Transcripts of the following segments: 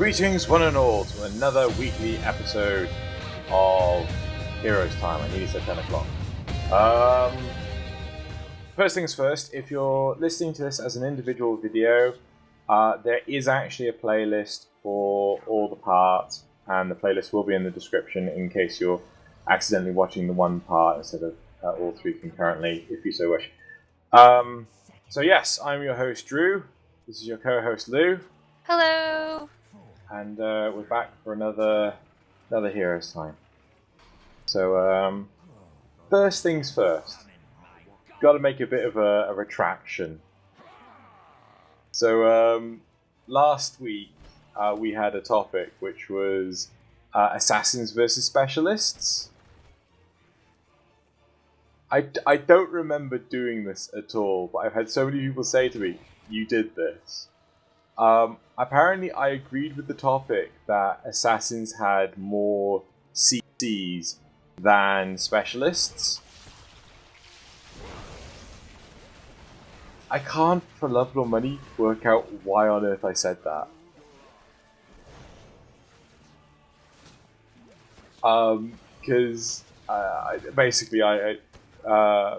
Greetings one and all to another weekly episode of Heroes Time. I nearly said 10 o'clock. First things first, if you're listening to this as an individual video, there is actually a playlist for all the parts, and the playlist will be in the description in case you're accidentally watching the one part instead of all three concurrently, if you so wish. So yes, I'm your host Drew. This is your co-host Lou. Hello. And we're back for another Heroes Time. So first things first, got to make a bit of a retraction. So last week we had a topic which was assassins versus specialists. I don't remember doing this at all, but I've had so many people say to me, "You did this." Apparently, I agreed with the topic that assassins had more CCs than specialists. I can't, for love nor money, work out why on earth I said that. Because basically,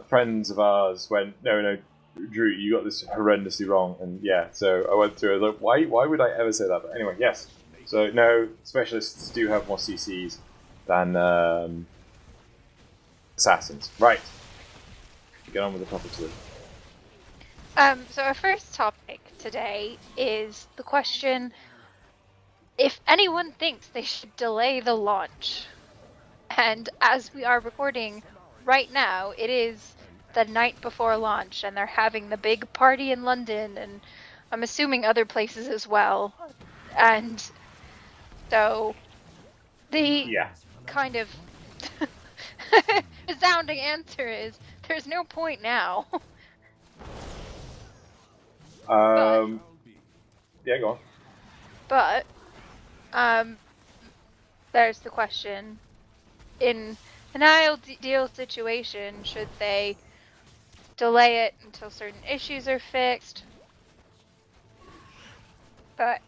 friends of ours went, no, Drew, you got this horrendously wrong, and yeah, so I went through it, I was like, why would I ever say that? But anyway, yes. So no, specialists do have more CCs than assassins. Right. Get on with the topic, Lou. So our first topic today is the question if anyone thinks they should delay the launch. And as we are recording right now, it is the night before launch, and they're having the big party in London, and I'm assuming other places as well. And so the kind of resounding answer is there's no point now. Yeah, go on. But there's the question: in an ideal situation, should they delay it until certain issues are fixed? But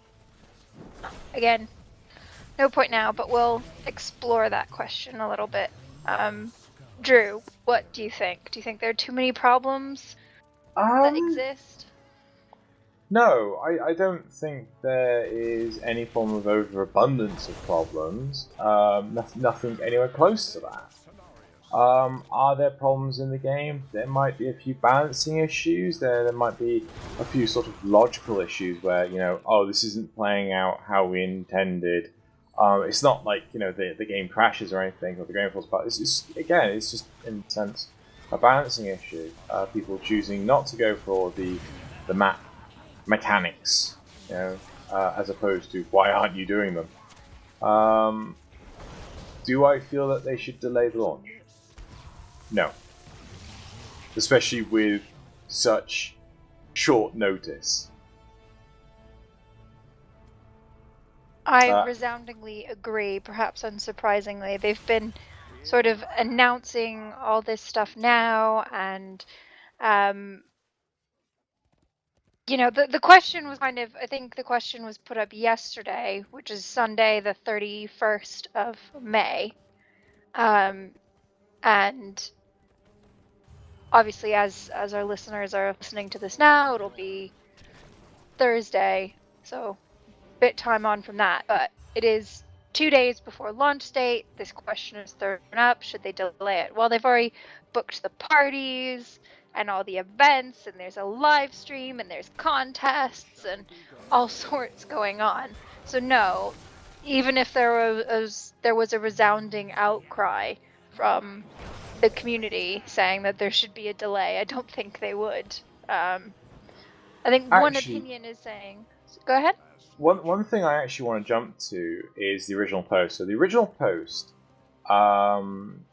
again, no point now, but we'll explore that question a little bit. Drew, what do you think? Do you think there are too many problems that exist? No, I don't think there is any form of overabundance of problems. Nothing anywhere close to that. Are there problems in the game? There might be a few balancing issues. There might be a few sort of logical issues where, this isn't playing out how we intended. It's not like, the game crashes or anything, or the game falls apart. It's just in a sense a balancing issue. People choosing not to go for the map mechanics, as opposed to why aren't you doing them? Do I feel that they should delay the launch? No. Especially with such short notice. I resoundingly agree, perhaps unsurprisingly. They've been sort of announcing all this stuff now, and the question was I think the question was put up yesterday, which is Sunday, the 31st of May. And obviously, as our listeners are listening to this now, it'll be Thursday, so a bit time on from that. But it is 2 days before launch date. This question is thrown up. Should they delay it? Well, they've already booked the parties and all the events, and there's a live stream, and there's contests, and all sorts going on. So no, even if there was a resounding outcry from the community saying that there should be a delay, I don't think they would. I think one opinion is saying... Go ahead. One thing I actually want to jump to is the original post. So the original post, in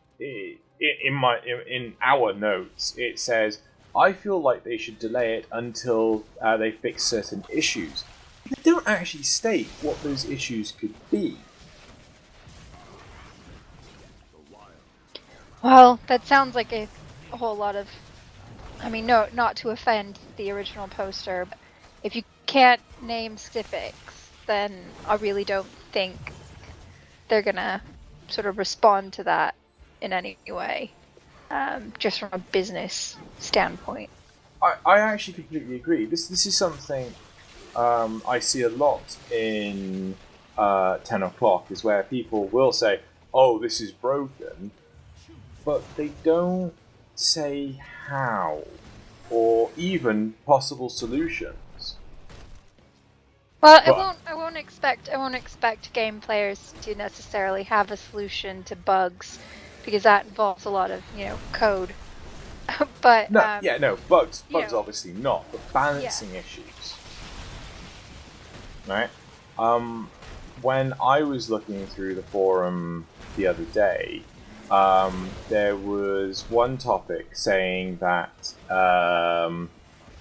our notes, it says, I feel like they should delay it until they fix certain issues. They don't actually state what those issues could be. Well, that sounds like a whole lot of... I mean, no, not to offend the original poster, but if you can't name specifics, then I really don't think they're gonna sort of respond to that in any way, just from a business standpoint. I actually completely agree. This is something I see a lot in 10 o'clock, is where people will say, oh, this is broken, but they don't say how, or even possible solutions. Well, I won't expect game players to necessarily have a solution to bugs, because that involves a lot of, code. But bugs obviously not, but balancing issues. Right? When I was looking through the forum the other day, there was one topic saying that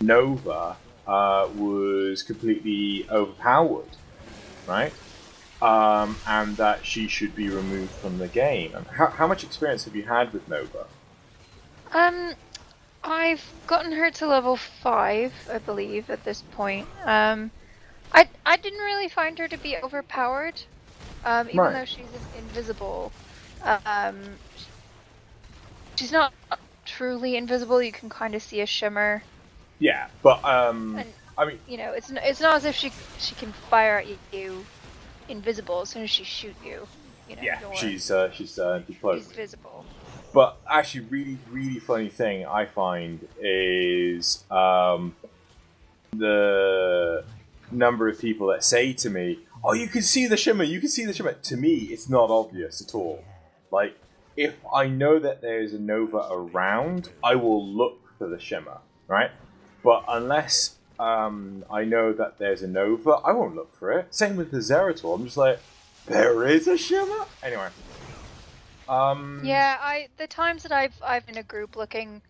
Nova was completely overpowered, right? And that she should be removed from the game. And how much experience have you had with Nova? I've gotten her to level 5, I believe, at this point. I didn't really find her to be overpowered, even though she's invisible. She's not truly invisible. You can kind of see a shimmer. Yeah, but and, I mean, it's not as if she can fire at you invisible as soon as she shoot you. Yeah, she's decloaked. She's visible. But actually, really, really funny thing I find is the number of people that say to me, "Oh, you can see the shimmer. You can see the shimmer." To me, it's not obvious at all. Like, if I know that there's a Nova around, I will look for the shimmer, right? But unless I know that there's a Nova, I won't look for it. Same with the Zeratul. I'm just like, there is a shimmer? Anyway. The times that I've in a group looking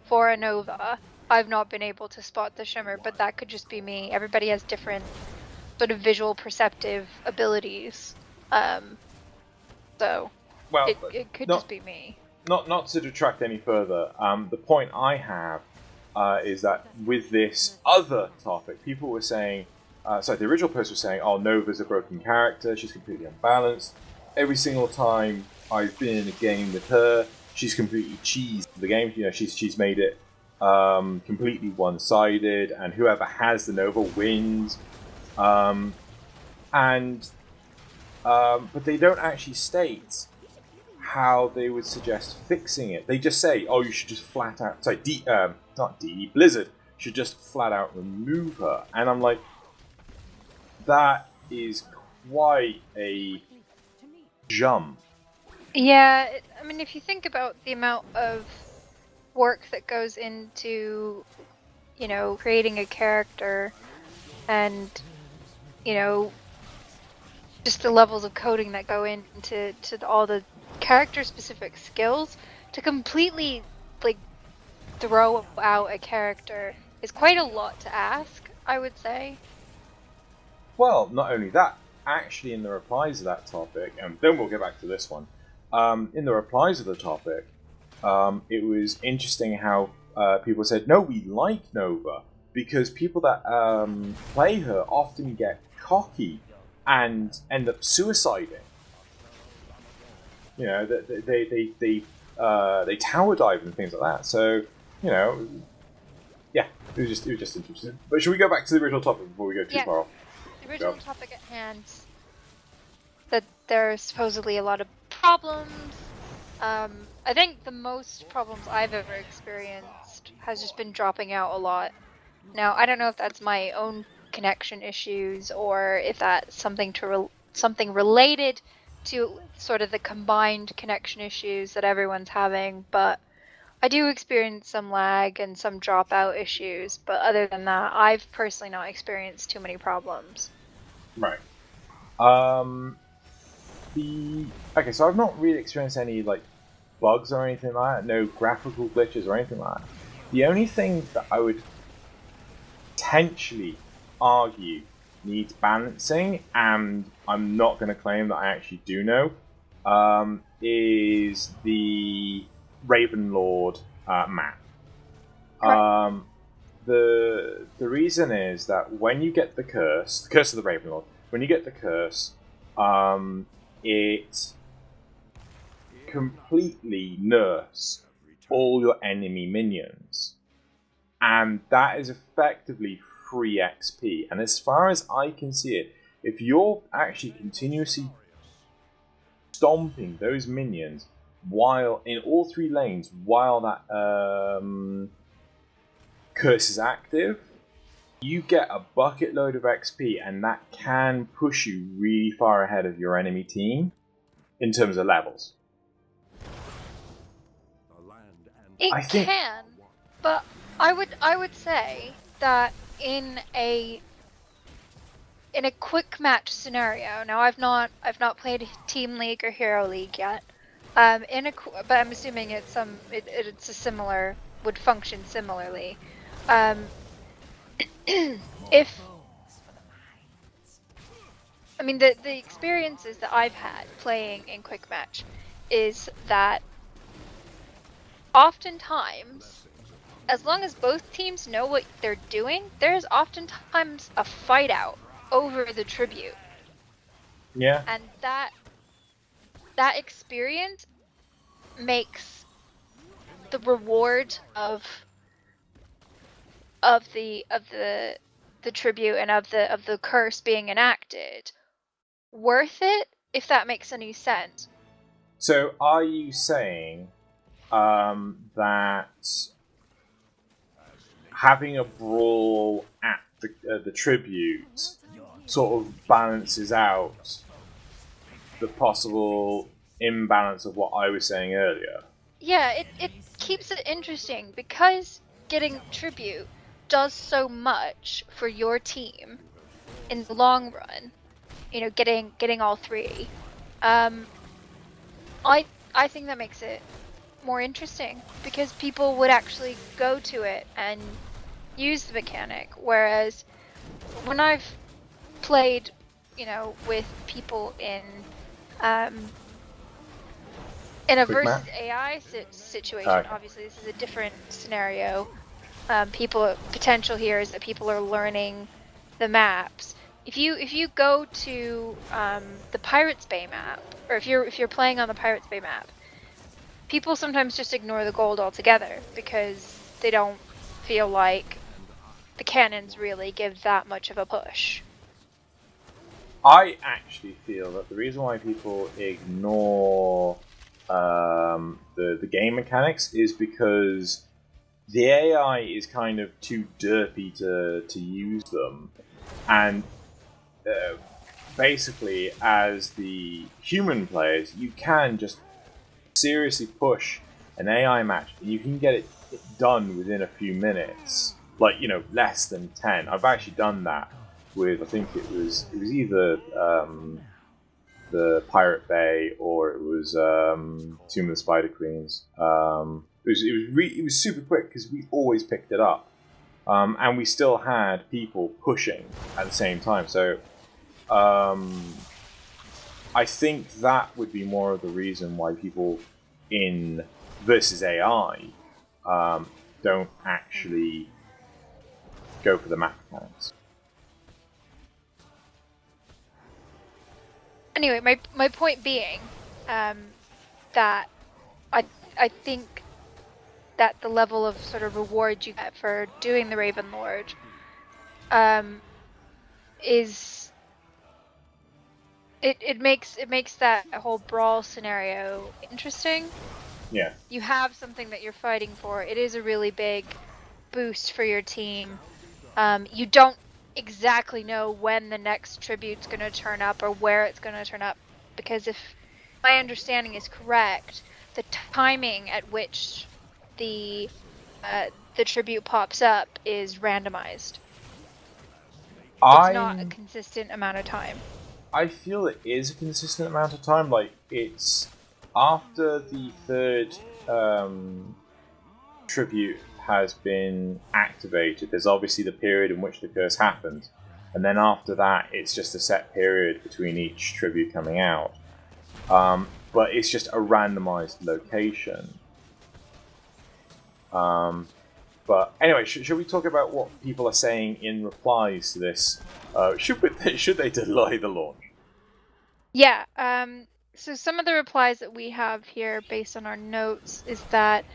for a Nova, I've not been able to spot the shimmer, but that could just be me. Everybody has different sort of visual perceptive abilities. So it could just be me. Not to detract any further. The point I have is that with this other topic, people were saying, the original post was saying, oh, Nova's a broken character, she's completely unbalanced. Every single time I've been in a game with her, she's completely cheesed the game. She's made it completely one-sided, and whoever has the Nova wins. But they don't actually state how they would suggest fixing it. They just say, oh, you should just flat out... Blizzard should just flat out remove her. And I'm like, that is quite a jump. Yeah, I mean, if you think about the amount of work that goes into, creating a character, and, just the levels of coding that go into all the character-specific skills, to completely, throw out a character is quite a lot to ask, I would say. Well, not only that, actually in the replies to that topic, and then we'll get back to this one, in the replies of the topic, it was interesting how people said, no, we like Nova, because people that play her often get cocky and end up suiciding. They tower dive and things like that. So, it was just interesting. But should we go back to the original topic before we go too far off? The original topic at hand, that there's supposedly a lot of problems. I think the most problems I've ever experienced has just been dropping out a lot. Now, I don't know if that's my own connection issues, or if that's something something related to sort of the combined connection issues that everyone's having, but I do experience some lag and some dropout issues, but other than that, I've personally not experienced too many problems. Right. Okay, so I've not really experienced any bugs or anything like that, no graphical glitches or anything like that. The only thing that I would potentially argue needs balancing, and I'm not going to claim that I actually do know, is the Ravenlord map. The reason is that when you get the curse of the Ravenlord, when you get the curse, it completely nerfs all your enemy minions, and that is effectively free XP. And as far as I can see it, if you're actually continuously stomping those minions while in all 3 lanes while that curse is active, you get a bucket load of XP, and that can push you really far ahead of your enemy team in terms of levels. It can, but I would say that in a quick match scenario. Now I've not played Team League or Hero League yet. But I'm assuming it's a similar, would function similarly. If I mean the experiences that I've had playing in quick match is that oftentimes, as long as both teams know what they're doing, there's oftentimes a fight out over the tribute. Yeah. And that experience makes the reward of the tribute and of the curse being enacted worth it, if that makes any sense. So are you saying that having a brawl at the tribute sort of balances out the possible imbalance of what I was saying earlier? Yeah, it keeps it interesting because getting tribute does so much for your team in the long run. You know, getting all 3. I think that makes it more interesting because people would actually go to it and use the mechanic, whereas when I've played, you know, with people in a versus AI situation, obviously this is a different scenario. Potential here is that people are learning the maps. If you go to the Pirates Bay map, or if you're playing on the Pirates Bay map, people sometimes just ignore the gold altogether because they don't feel like the cannons really give that much of a push. I actually feel that the reason why people ignore the game mechanics is because the AI is kind of too derpy to use them, and basically as the human players you can just seriously push an AI match and you can get it done within a few minutes, like, you know, less than 10. I've actually done that with, I think it was either the Pirate Bay or it was Tomb of the Spider Queens. It was super quick because we always picked it up, and we still had people pushing at the same time. So I think that would be more of the reason why people in versus AI don't actually go for the map mechanics. Anyway, my point being that I think that the level of sort of reward you get for doing the Raven Lord is it makes that whole brawl scenario interesting. Yeah. You have something that you're fighting for. It is a really big boost for your team. You don't exactly know when the next tribute's going to turn up or where it's going to turn up, because if my understanding is correct, the timing at which the tribute pops up is randomized. It's not a consistent amount of time. I feel it is a consistent amount of time. Like, it's after the third tribute has been activated, there's obviously the period in which the curse happened, and then after that it's just a set period between each tribute coming out, but it's just a randomized location, But anyway, should we talk about what people are saying in replies to this? Should they delay the launch? Yeah. So some of the replies that we have here, based on our notes, is that,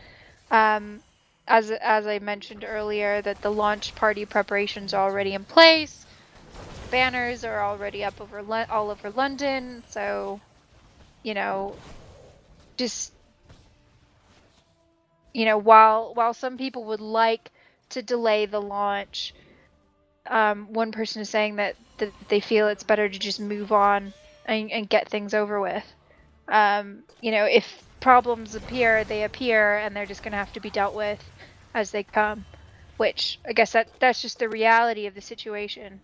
as I mentioned earlier, that the launch party preparations are already in place. Banners are already up all over London. So, just while some people would like to delay the launch, one person is saying that they feel it's better to just move on and get things over with. If problems appear, they appear, and they're just going to have to be dealt with as they come, which I guess that's just the reality of the situation.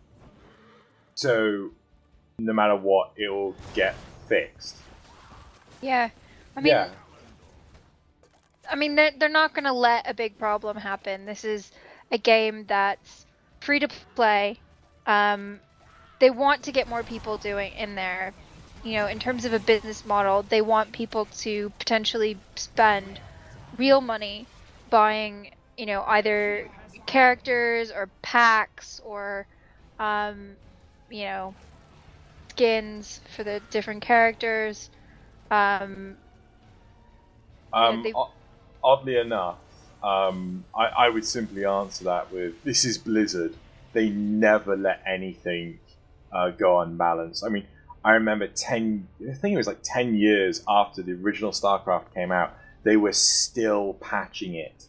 So, no matter what, it'll get fixed. Yeah. I mean, they're not going to let a big problem happen. This is a game that's free to play. They want to get more people doing in there. In terms of a business model, they want people to potentially spend real money buying, either characters or packs or, skins for the different characters. Oddly enough, I would simply answer that with, this is Blizzard. They never let anything go unbalanced. I mean, I remember I think it was like 10 years after the original StarCraft came out, they were still patching it.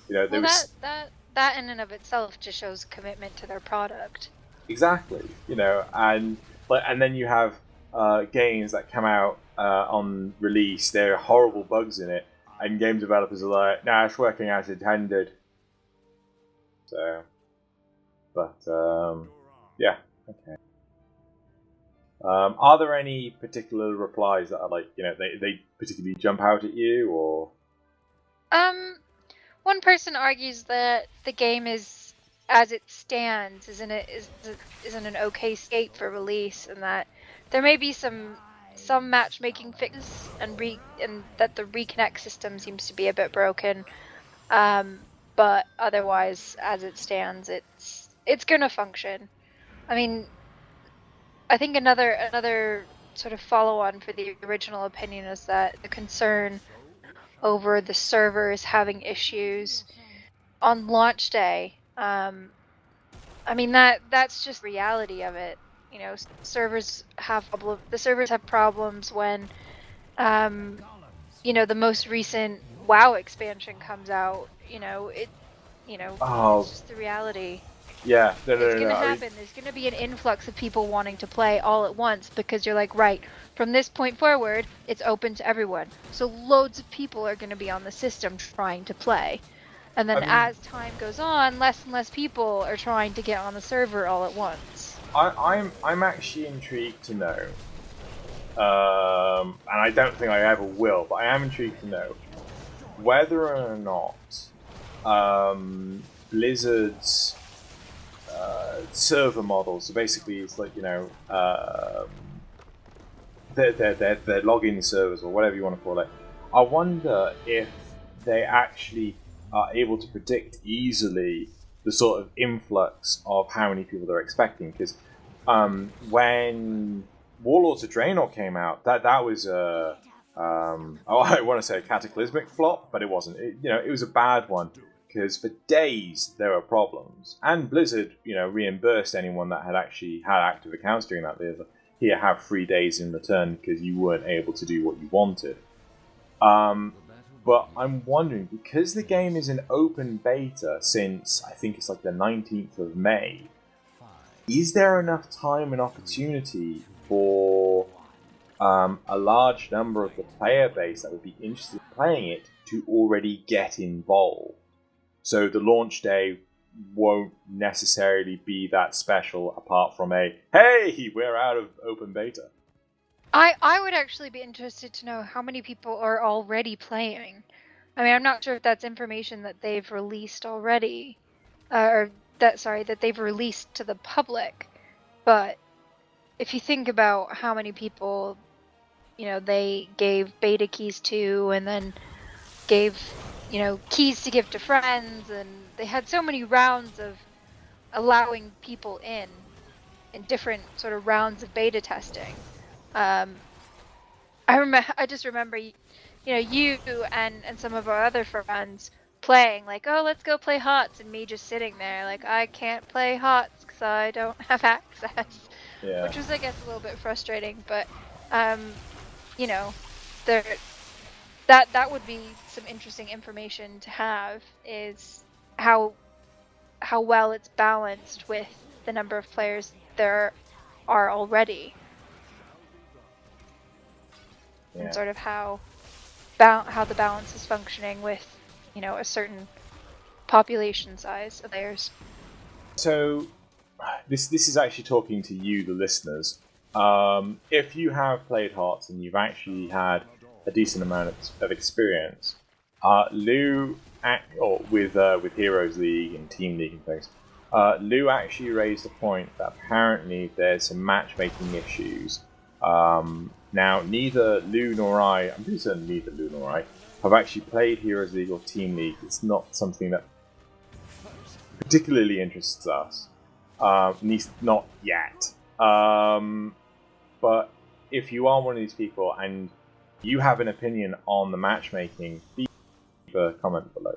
That in and of itself just shows commitment to their product. Exactly, and then you have games that come out on release. There are horrible bugs in it, and game developers are like, "Nah, it's working as intended." So, but yeah, okay. Are there any particular replies that are like, they particularly jump out at you, or? One person argues that the game is, as it stands, is in an okay state for release, and that there may be some matchmaking fixes, and that the reconnect system seems to be a bit broken. But otherwise, as it stands, it's gonna function. I mean, I think another sort of follow-on for the original opinion is that the concern over the servers having issues on launch day. I mean, that's just reality of it. Servers have problems when, the most recent WoW expansion comes out. It's just the reality. Yeah, It's gonna happen. There's gonna be an influx of people wanting to play all at once, because you're like, right, from this point forward, it's open to everyone. So loads of people are gonna be on the system trying to play. And then as time goes on, less and less people are trying to get on the server all at once. I'm actually intrigued to know, and I don't think I ever will, but I am intrigued to know whether or not Blizzard's server models. So basically, it's like their login servers, or whatever you want to call it. I wonder if they actually are able to predict easily the sort of influx of how many people they're expecting. Because when Warlords of Draenor came out, that was I want to say a cataclysmic flop, but it wasn't. It was a bad one, because for days there were problems, and Blizzard, reimbursed anyone that had actually had active accounts during that. Here, have 3 days in return because you weren't able to do what you wanted. But I'm wondering, because the game is in open beta since, I think it's like the 19th of May, is there enough time and opportunity for a large number of the player base that would be interested in playing it to already get involved? So the launch day won't necessarily be that special, apart from hey, we're out of open beta. I would actually be interested to know how many people are already playing. I mean, I'm not sure if that's information that they've released already, that they've released to the public. But if you think about how many people, they gave beta keys to, and then gave keys to give to friends, and they had so many rounds of allowing people in different sort of rounds of beta testing. I just remember, you and some of our other friends playing, like, oh, let's go play HOTS, and me just sitting there like, I can't play HOTS because I don't have access. Yeah. Which was, I guess, a little bit frustrating, but there that would be some interesting information to have, is how well it's balanced with the number of players there are already. Yeah. And sort of how the balance is functioning with, a certain population size of players. So, this is actually talking to you, the listeners. If you have played HOTS and you've actually had a decent amount of experience, Lou, with Heroes League and Team League and things, Lou actually raised the point that apparently there's some matchmaking issues. Now, neither Lou nor I'm pretty certain neither Lou nor I have actually played Heroes League or Team League. It's not something that particularly interests us, at least not yet. But if you are one of these people and you have an opinion on the matchmaking, leave a comment below.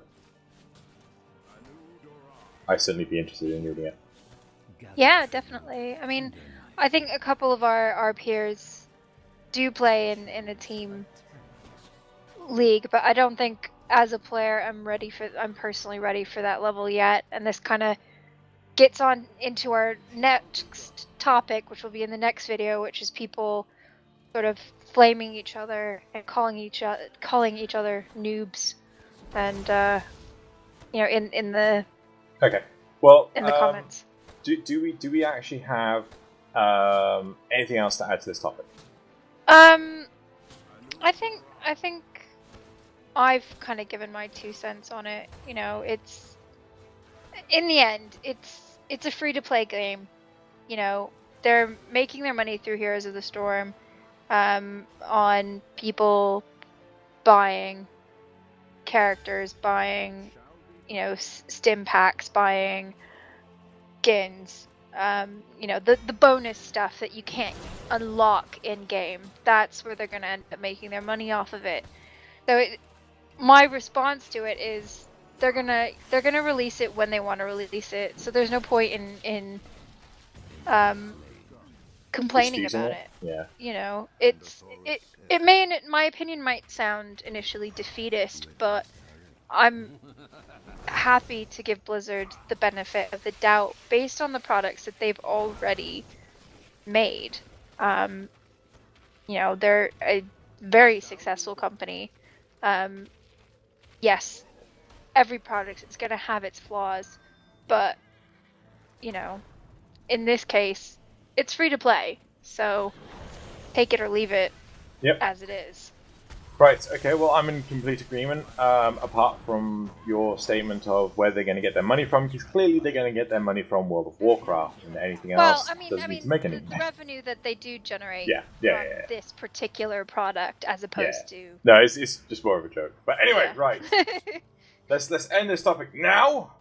I'd certainly be interested in reading it. Yeah, definitely. I mean, I think a couple of our peers do play in a team league, but I don't think as a player I'm personally ready for that level yet. And this kind of gets on into our next topic, which will be in the next video, which is people sort of flaming each other and calling each other noobs, and in the comments. Do we actually have anything else to add to this topic? I think I've kind of given my 2 cents on it. It's, in the end, it's a free-to-play game. They're making their money through Heroes of the Storm, on people buying characters, buying, stim packs, buying skins, the bonus stuff that you can't unlock in game. That's where they're gonna end up making their money off of it. So my response to it is they're gonna release it when they want to release it. So there's no point in complaining about it. Yeah. It may, in my opinion, might sound initially defeatist, but I'm happy to give Blizzard the benefit of the doubt based on the products that they've already made. They're a very successful company. Yes, every product is going to have its flaws, but in this case, it's free to play, so take it or leave it. Yep. As it is. Right, okay, well, I'm in complete agreement, apart from your statement of where they're going to get their money from, because clearly they're going to get their money from World of Warcraft, and anything else doesn't need to make any money. The revenue that they do generate from this particular product, as opposed to... No, it's just more of a joke. But anyway, right. Let's end this topic now.